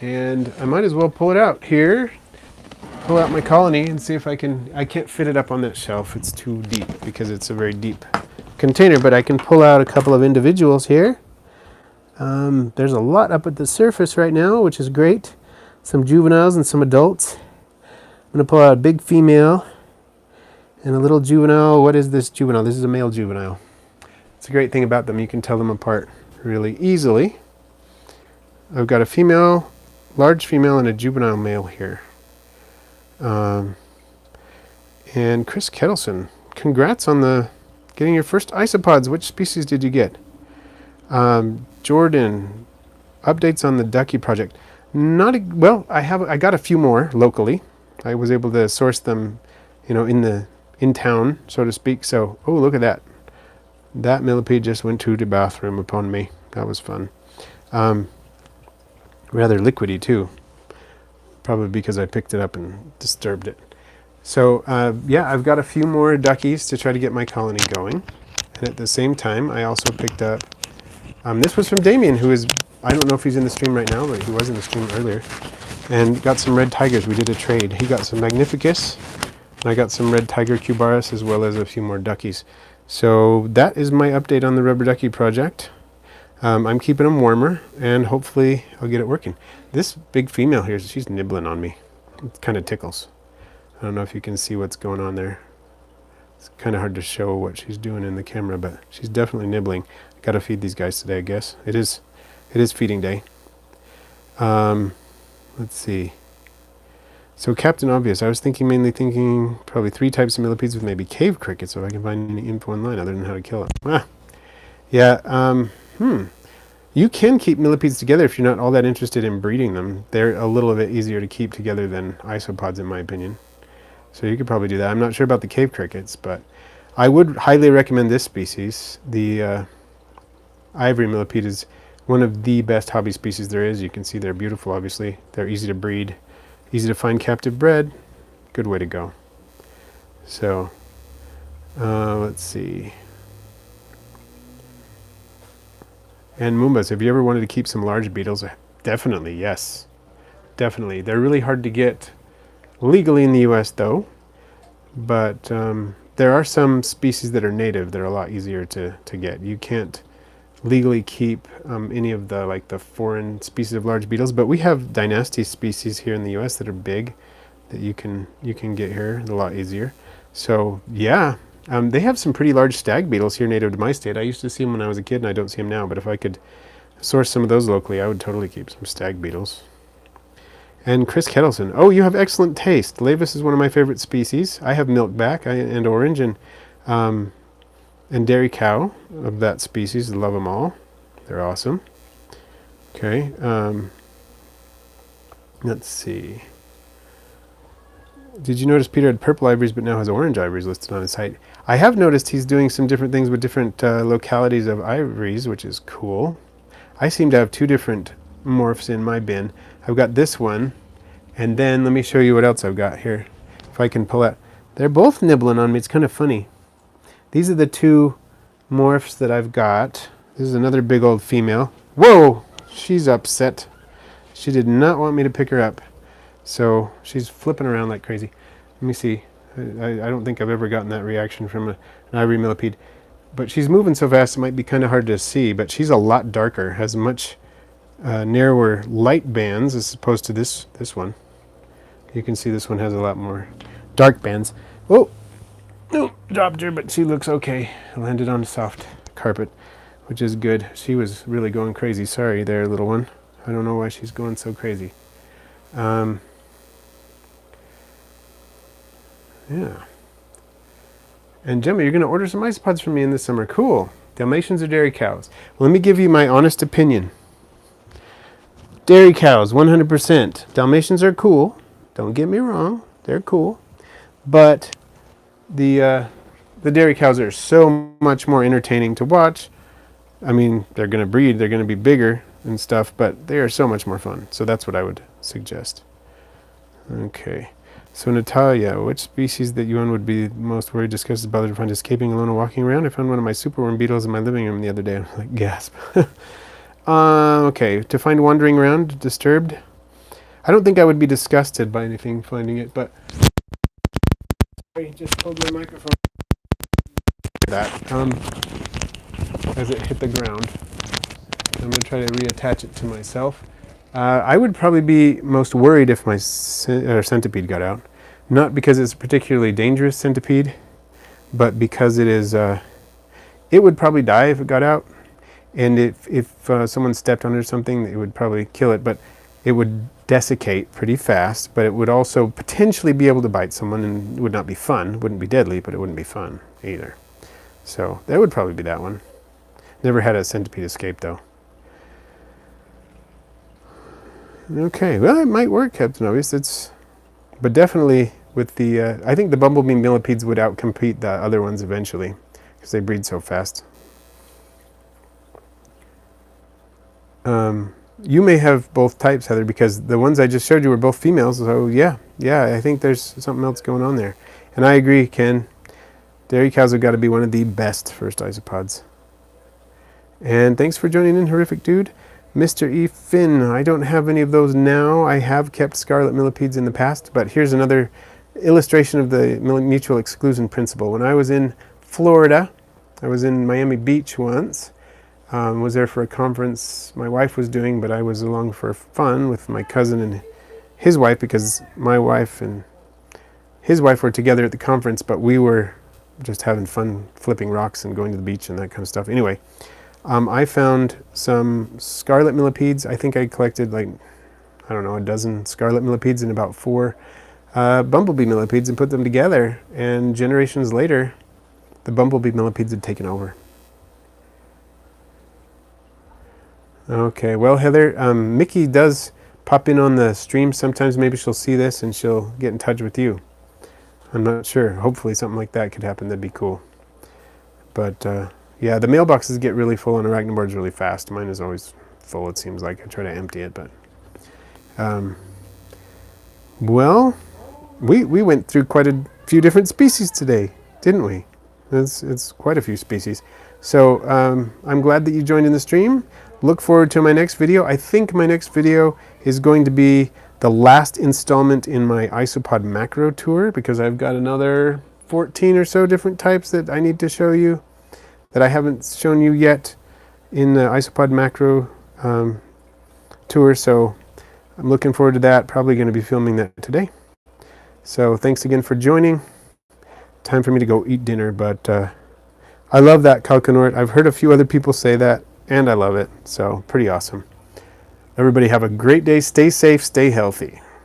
And I might as well pull it out here. Pull out my colony and see if I can't fit it up on that shelf. It's too deep because it's a very deep container, but I can pull out a couple of individuals here. There's a lot up at the surface right now, which is great. Some juveniles and some adults. I'm going to pull out a big female and a little juvenile. What is this juvenile? This is a male juvenile. It's a great thing about them. You can tell them apart really easily. I've got a female, large female, and a juvenile male here. And Chris Kettleson, congrats on getting your first isopods. Which species did you get? Jordan, updates on the ducky project. Well, I got a few more locally. I was able to source them, in town, so to speak. So, oh, look at that. That millipede just went to the bathroom upon me. That was fun. Rather liquidy too. Probably because I picked it up and disturbed it. So, yeah, I've got a few more duckies to try to get my colony going. And at the same time, I also picked up, this was from Damien, who is, I don't know if he's in the stream right now, but he was in the stream earlier. And got some red tigers. We did a trade. He got some Magnificus, and I got some red tiger cubaris, as well as a few more duckies. So that is my update on the rubber ducky project. I'm keeping them warmer, and hopefully I'll get it working. This big female here, she's nibbling on me. It kind of tickles. I don't know if you can see what's going on there. It's kind of hard to show what she's doing in the camera, but she's definitely nibbling. I gotta feed these guys today, I guess. It is feeding day. Let's see. So Captain Obvious, I was mainly thinking probably 3 types of millipedes with maybe cave crickets, so if I can find any info online other than how to kill it. Yeah, you can keep millipedes together if you're not all that interested in breeding them. They're a little bit easier to keep together than isopods, in my opinion. So you could probably do that. I'm not sure about the cave crickets, but I would highly recommend this species. The ivory millipede is one of the best hobby species there is. You can see they're beautiful, obviously. They're easy to breed, easy to find captive bred. Good way to go. So, let's see. And Moombas, have you ever wanted to keep some large beetles? Definitely, yes. Definitely. They're really hard to get legally in the US, though. But there are some species that are native that are a lot easier to get. You can't legally keep any of the foreign species of large beetles, but we have dynasty species here in the US that are big that you can get here a lot easier. So, yeah. They have some pretty large stag beetles here native to my state. I used to see them when I was a kid, and I don't see them now. But if I could source some of those locally, I would totally keep some stag beetles. And Chris Kettleson. Oh, you have excellent taste. Lavis is one of my favorite species. I have milkback and orange and dairy cow of that species. I love them all. They're awesome. Okay. Let's see. Did you notice Peter had purple ivories but now has orange ivories listed on his site? I have noticed he's doing some different things with different localities of ivories, which is cool. I seem to have 2 different morphs in my bin. I've got this one, and then let me show you what else I've got here. If I can pull out. They're both nibbling on me. It's kind of funny. These are the 2 morphs that I've got. This is another big old female. Whoa! She's upset. She did not want me to pick her up. So she's flipping around like crazy. Let me see. I don't think I've ever gotten that reaction from an ivory millipede. But she's moving so fast it might be kind of hard to see. But she's a lot darker. Has much narrower light bands as opposed to this one. You can see this one has a lot more dark bands. Oh! No, dropped her, but she looks okay. Landed on a soft carpet, which is good. She was really going crazy. Sorry there, little one. I don't know why she's going so crazy. Yeah. And Gemma, you're going to order some isopods from me in this summer. Cool. Dalmatians or dairy cows? Well, let me give you my honest opinion. Dairy cows, 100%. Dalmatians are cool. Don't get me wrong. They're cool. But the dairy cows are so much more entertaining to watch. I mean, they're going to breed. They're going to be bigger and stuff, but they are so much more fun. So that's what I would suggest. Okay. So Natalia, which species that you own would be most worried, disgusted, bothered to find escaping alone and walking around? I found one of my superworm beetles in my living room the other day. I'm like, gasp. Okay, to find wandering around, disturbed. I don't think I would be disgusted by anything finding it, but sorry, just pulled my microphone. That as it hit the ground. I'm going to try to reattach it to myself. I would probably be most worried if my centipede got out. Not because it's a particularly dangerous centipede, but because it is, it would probably die if it got out. And if someone stepped on it or something, it would probably kill it, but it would desiccate pretty fast, but it would also potentially be able to bite someone, and it would not be fun. It wouldn't be deadly, but it wouldn't be fun either. So that would probably be that one. Never had a centipede escape though. Okay, well, it might work, Captain Obvious. But definitely with the, I think the bumblebee millipedes would outcompete the other ones eventually because they breed so fast. You may have both types, Heather, because the ones I just showed you were both females. So yeah, I think there's something else going on there. And I agree, Ken. Dairy cows have got to be one of the best first isopods. And thanks for joining in, Horrific Dude. Mr. E. Finn, I don't have any of those now. I have kept scarlet millipedes in the past, but here's another illustration of the mutual exclusion principle. When I was in Florida, I was in Miami Beach once, was there for a conference my wife was doing, but I was along for fun with my cousin and his wife because my wife and his wife were together at the conference, but we were just having fun flipping rocks and going to the beach and that kind of stuff. Anyway, I found some scarlet millipedes. I think I collected like, I don't know, a dozen scarlet millipedes and about 4 bumblebee millipedes and put them together. And generations later, the bumblebee millipedes had taken over. Okay, well, Heather, Mickey does pop in on the stream sometimes. Maybe she'll see this and she'll get in touch with you. I'm not sure. Hopefully something like that could happen. That'd be cool. But yeah, the mailboxes get really full on arachnoboards really fast. Mine is always full, it seems like. I try to empty it, but... well, we went through quite a few different species today, didn't we? It's quite a few species. So I'm glad that you joined in the stream. Look forward to my next video. I think my next video is going to be the last installment in my Isopod macro tour because I've got another 14 or so different types that I need to show you that I haven't shown you yet in the Isopod macro tour. So I'm looking forward to that. Probably going to be filming that today. So thanks again for joining. Time for me to go eat dinner, but I love that calcanort. I've heard a few other people say that, and I love it. So pretty awesome. Everybody have a great day. Stay safe, stay healthy.